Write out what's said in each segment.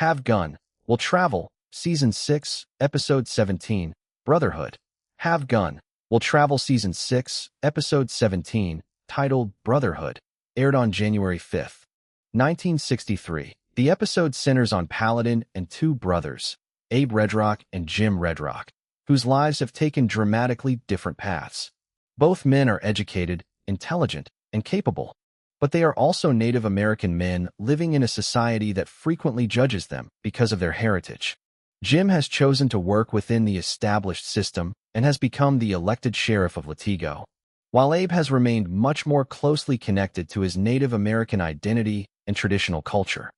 Have Gun, Will Travel, Season 6, Episode 17, Brotherhood. Have Gun, Will Travel Season 6, Episode 17, titled Brotherhood, aired on January 5, 1963. The episode centers on Paladin and two brothers, Abe Redrock and Jim Redrock, whose lives have taken dramatically different paths. Both men are educated, intelligent, and capable, but they are also Native American men living in a society that frequently judges them because of their heritage. Jim has chosen to work within the established system and has become the elected sheriff of Latigo, while Abe has remained much more closely connected to his Native American identity and traditional culture.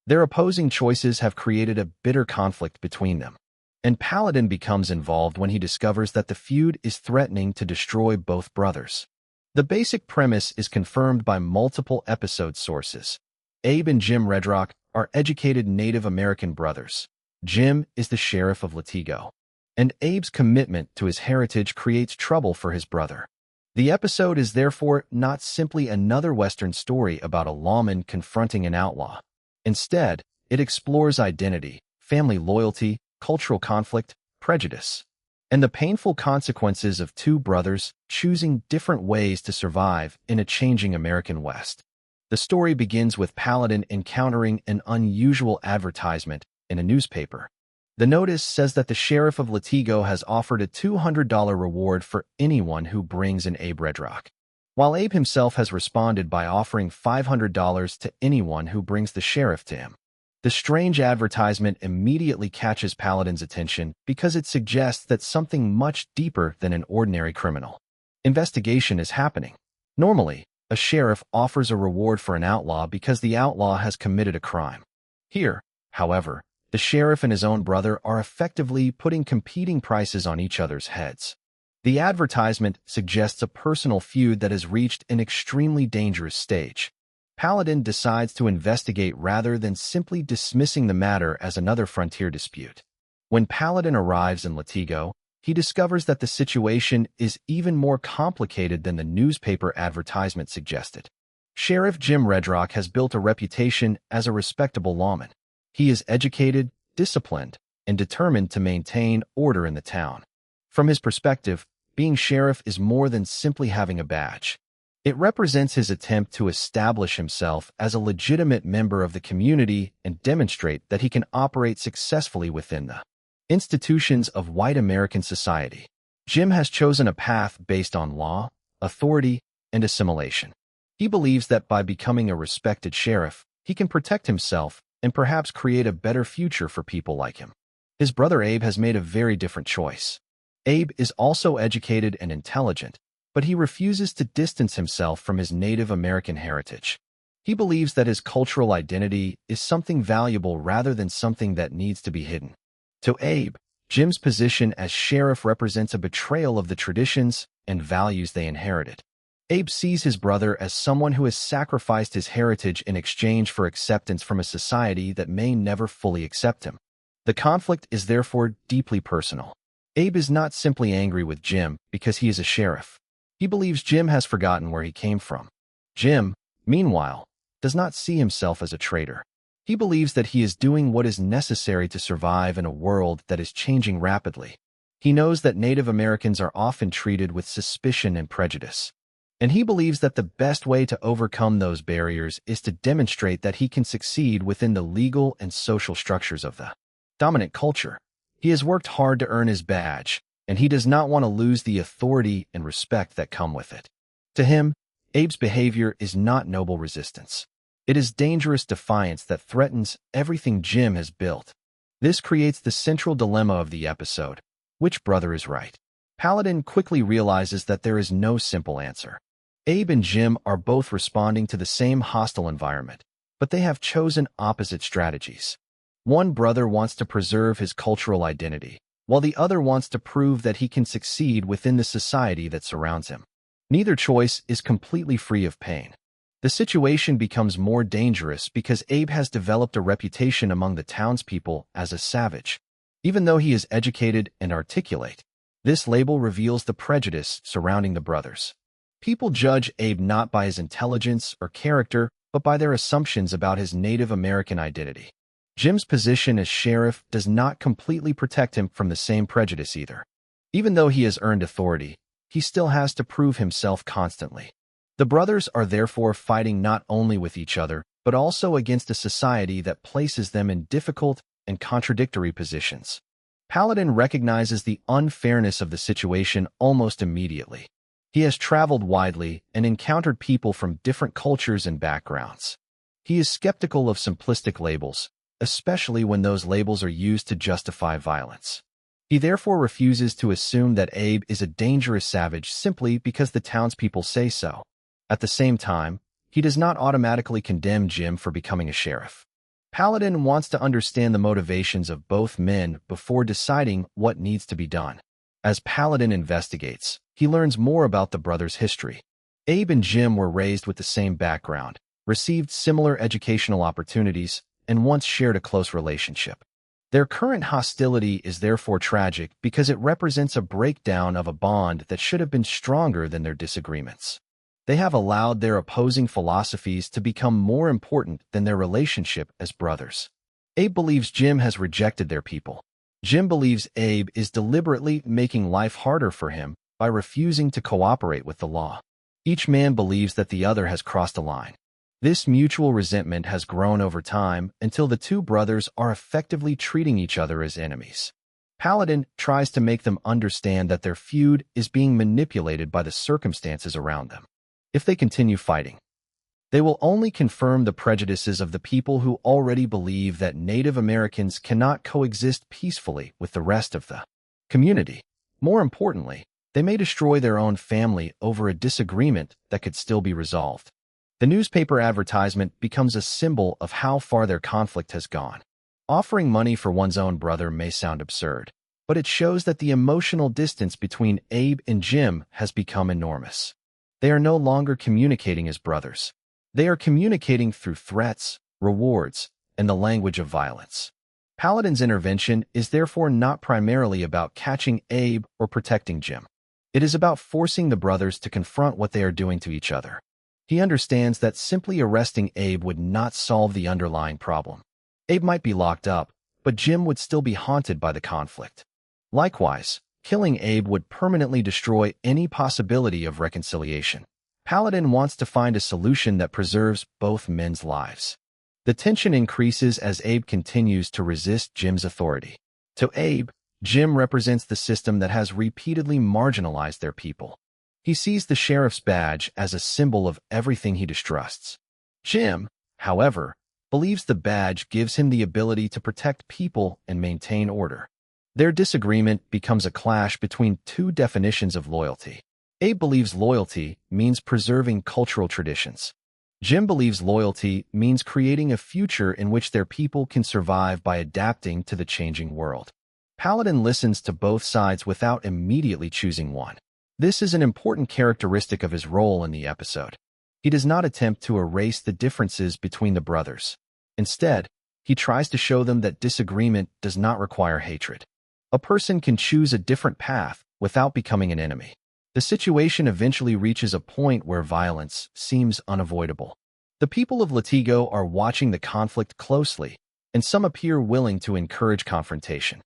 Their opposing choices have created a bitter conflict between them, and Paladin becomes involved when he discovers that the feud is threatening to destroy both brothers. The basic premise is confirmed by multiple episode sources. Abe and Jim Redrock are educated Native American brothers. Jim is the sheriff of Latigo, and Abe's commitment to his heritage creates trouble for his brother. The episode is therefore not simply another Western story about a lawman confronting an outlaw. Instead, it explores identity, family loyalty, cultural conflict, prejudice, and the painful consequences of two brothers choosing different ways to survive in a changing American West. The story begins with Paladin encountering an unusual advertisement in a newspaper. The notice says that the sheriff of Latigo has offered a $200 reward for anyone who brings an Abe Redrock, while Abe himself has responded by offering $500 to anyone who brings the sheriff to him. The strange advertisement immediately catches Paladin's attention because it suggests that something much deeper than an ordinary criminal investigation is happening. Normally, a sheriff offers a reward for an outlaw because the outlaw has committed a crime. Here, however, the sheriff and his own brother are effectively putting competing prices on each other's heads. The advertisement suggests a personal feud that has reached an extremely dangerous stage. Paladin decides to investigate rather than simply dismissing the matter as another frontier dispute. When Paladin arrives in Latigo, he discovers that the situation is even more complicated than the newspaper advertisement suggested. Sheriff Jim Redrock has built a reputation as a respectable lawman. He is educated, disciplined, and determined to maintain order in the town. From his perspective, being sheriff is more than simply having a badge. It represents his attempt to establish himself as a legitimate member of the community and demonstrate that he can operate successfully within the institutions of white American society. Jim has chosen a path based on law, authority, and assimilation. He believes that by becoming a respected sheriff, he can protect himself and perhaps create a better future for people like him. His brother Abe has made a very different choice. Abe is also educated and intelligent, but he refuses to distance himself from his Native American heritage. He believes that his cultural identity is something valuable rather than something that needs to be hidden. To Abe, Jim's position as sheriff represents a betrayal of the traditions and values they inherited. Abe sees his brother as someone who has sacrificed his heritage in exchange for acceptance from a society that may never fully accept him. The conflict is therefore deeply personal. Abe is not simply angry with Jim because he is a sheriff. He believes Jim has forgotten where he came from. Jim, meanwhile, does not see himself as a traitor. He believes that he is doing what is necessary to survive in a world that is changing rapidly. He knows that Native Americans are often treated with suspicion and prejudice, and he believes that the best way to overcome those barriers is to demonstrate that he can succeed within the legal and social structures of the dominant culture. He has worked hard to earn his badge, and he does not want to lose the authority and respect that come with it. To him, Abe's behavior is not noble resistance. It is dangerous defiance that threatens everything Jim has built. This creates the central dilemma of the episode: which brother is right? Paladin quickly realizes that there is no simple answer. Abe and Jim are both responding to the same hostile environment, but they have chosen opposite strategies. One brother wants to preserve his cultural identity, while the other wants to prove that he can succeed within the society that surrounds him. Neither choice is completely free of pain. The situation becomes more dangerous because Abe has developed a reputation among the townspeople as a savage. Even though he is educated and articulate, this label reveals the prejudice surrounding the brothers. People judge Abe not by his intelligence or character, but by their assumptions about his Native American identity. Jim's position as sheriff does not completely protect him from the same prejudice either. Even though he has earned authority, he still has to prove himself constantly. The brothers are therefore fighting not only with each other, but also against a society that places them in difficult and contradictory positions. Paladin recognizes the unfairness of the situation almost immediately. He has traveled widely and encountered people from different cultures and backgrounds. He is skeptical of simplistic labels, especially when those labels are used to justify violence. He therefore refuses to assume that Abe is a dangerous savage simply because the townspeople say so. At the same time, he does not automatically condemn Jim for becoming a sheriff. Paladin wants to understand the motivations of both men before deciding what needs to be done. As Paladin investigates, he learns more about the brothers' history. Abe and Jim were raised with the same background, received similar educational opportunities, and once shared a close relationship. Their current hostility is therefore tragic because it represents a breakdown of a bond that should have been stronger than their disagreements. They have allowed their opposing philosophies to become more important than their relationship as brothers. Abe believes Jim has rejected their people. Jim believes Abe is deliberately making life harder for him by refusing to cooperate with the law. Each man believes that the other has crossed a line. This mutual resentment has grown over time until the two brothers are effectively treating each other as enemies. Paladin tries to make them understand that their feud is being manipulated by the circumstances around them. If they continue fighting, they will only confirm the prejudices of the people who already believe that Native Americans cannot coexist peacefully with the rest of the community. More importantly, they may destroy their own family over a disagreement that could still be resolved. The newspaper advertisement becomes a symbol of how far their conflict has gone. Offering money for one's own brother may sound absurd, but it shows that the emotional distance between Abe and Jim has become enormous. They are no longer communicating as brothers. They are communicating through threats, rewards, and the language of violence. Paladin's intervention is therefore not primarily about catching Abe or protecting Jim. It is about forcing the brothers to confront what they are doing to each other. He understands that simply arresting Abe would not solve the underlying problem. Abe might be locked up, but Jim would still be haunted by the conflict. Likewise, killing Abe would permanently destroy any possibility of reconciliation. Paladin wants to find a solution that preserves both men's lives. The tension increases as Abe continues to resist Jim's authority. To Abe, Jim represents the system that has repeatedly marginalized their people. He sees the sheriff's badge as a symbol of everything he distrusts. Jim, however, believes the badge gives him the ability to protect people and maintain order. Their disagreement becomes a clash between two definitions of loyalty. Abe believes loyalty means preserving cultural traditions. Jim believes loyalty means creating a future in which their people can survive by adapting to the changing world. Paladin listens to both sides without immediately choosing one. This is an important characteristic of his role in the episode. He does not attempt to erase the differences between the brothers. Instead, he tries to show them that disagreement does not require hatred. A person can choose a different path without becoming an enemy. The situation eventually reaches a point where violence seems unavoidable. The people of Latigo are watching the conflict closely, and some appear willing to encourage confrontation.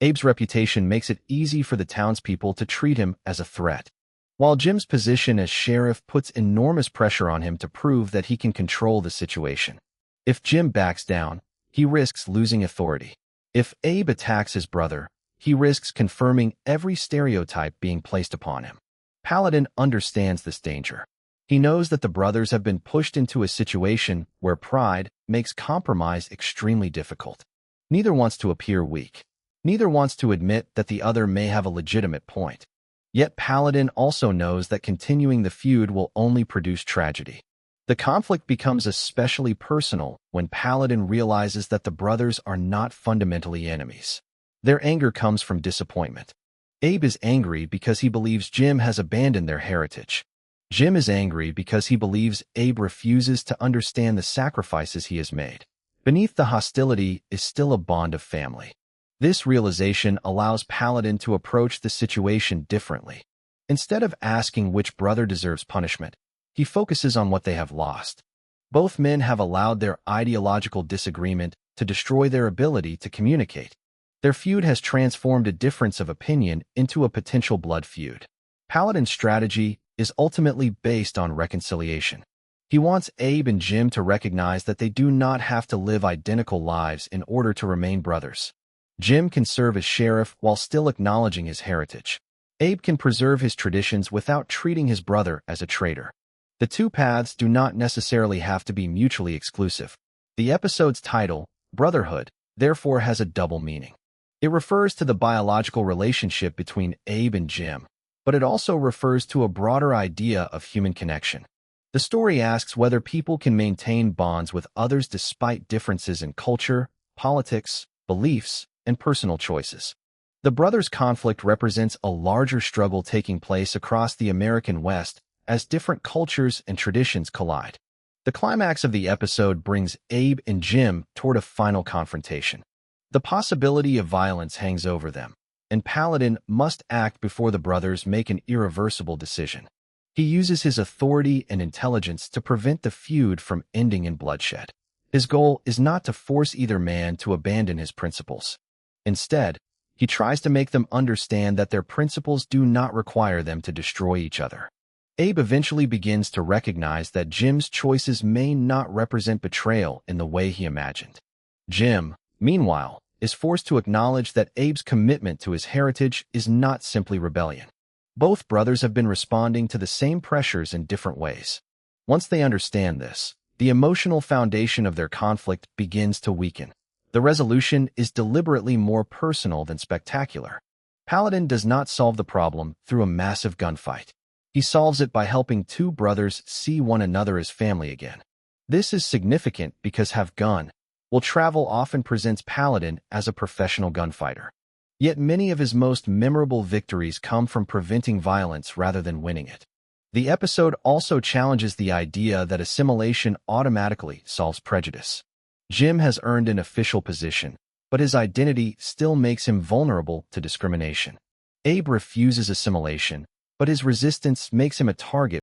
Abe's reputation makes it easy for the townspeople to treat him as a threat, while Jim's position as sheriff puts enormous pressure on him to prove that he can control the situation. If Jim backs down, he risks losing authority. If Abe attacks his brother, he risks confirming every stereotype being placed upon him. Paladin understands this danger. He knows that the brothers have been pushed into a situation where pride makes compromise extremely difficult. Neither wants to appear weak. Neither wants to admit that the other may have a legitimate point. Yet Paladin also knows that continuing the feud will only produce tragedy. The conflict becomes especially personal when Paladin realizes that the brothers are not fundamentally enemies. Their anger comes from disappointment. Abe is angry because he believes Jim has abandoned their heritage. Jim is angry because he believes Abe refuses to understand the sacrifices he has made. Beneath the hostility is still a bond of family. This realization allows Paladin to approach the situation differently. Instead of asking which brother deserves punishment, he focuses on what they have lost. Both men have allowed their ideological disagreement to destroy their ability to communicate. Their feud has transformed a difference of opinion into a potential blood feud. Paladin's strategy is ultimately based on reconciliation. He wants Abe and Jim to recognize that they do not have to live identical lives in order to remain brothers. Jim can serve as sheriff while still acknowledging his heritage. Abe can preserve his traditions without treating his brother as a traitor. The two paths do not necessarily have to be mutually exclusive. The episode's title, Brotherhood, therefore has a double meaning. It refers to the biological relationship between Abe and Jim, but it also refers to a broader idea of human connection. The story asks whether people can maintain bonds with others despite differences in culture, politics, beliefs, and personal choices. The brothers' conflict represents a larger struggle taking place across the American West as different cultures and traditions collide. The climax of the episode brings Abe and Jim toward a final confrontation. The possibility of violence hangs over them, and Paladin must act before the brothers make an irreversible decision. He uses his authority and intelligence to prevent the feud from ending in bloodshed. His goal is not to force either man to abandon his principles. Instead, he tries to make them understand that their principles do not require them to destroy each other. Abe eventually begins to recognize that Jim's choices may not represent betrayal in the way he imagined. Jim, meanwhile, is forced to acknowledge that Abe's commitment to his heritage is not simply rebellion. Both brothers have been responding to the same pressures in different ways. Once they understand this, the emotional foundation of their conflict begins to weaken. The resolution is deliberately more personal than spectacular. Paladin does not solve the problem through a massive gunfight. He solves it by helping two brothers see one another as family again. This is significant because Have Gun Will Travel often presents Paladin as a professional gunfighter. Yet many of his most memorable victories come from preventing violence rather than winning it. The episode also challenges the idea that assimilation automatically solves prejudice. Jim has earned an official position, but his identity still makes him vulnerable to discrimination. Abe refuses assimilation, but his resistance makes him a target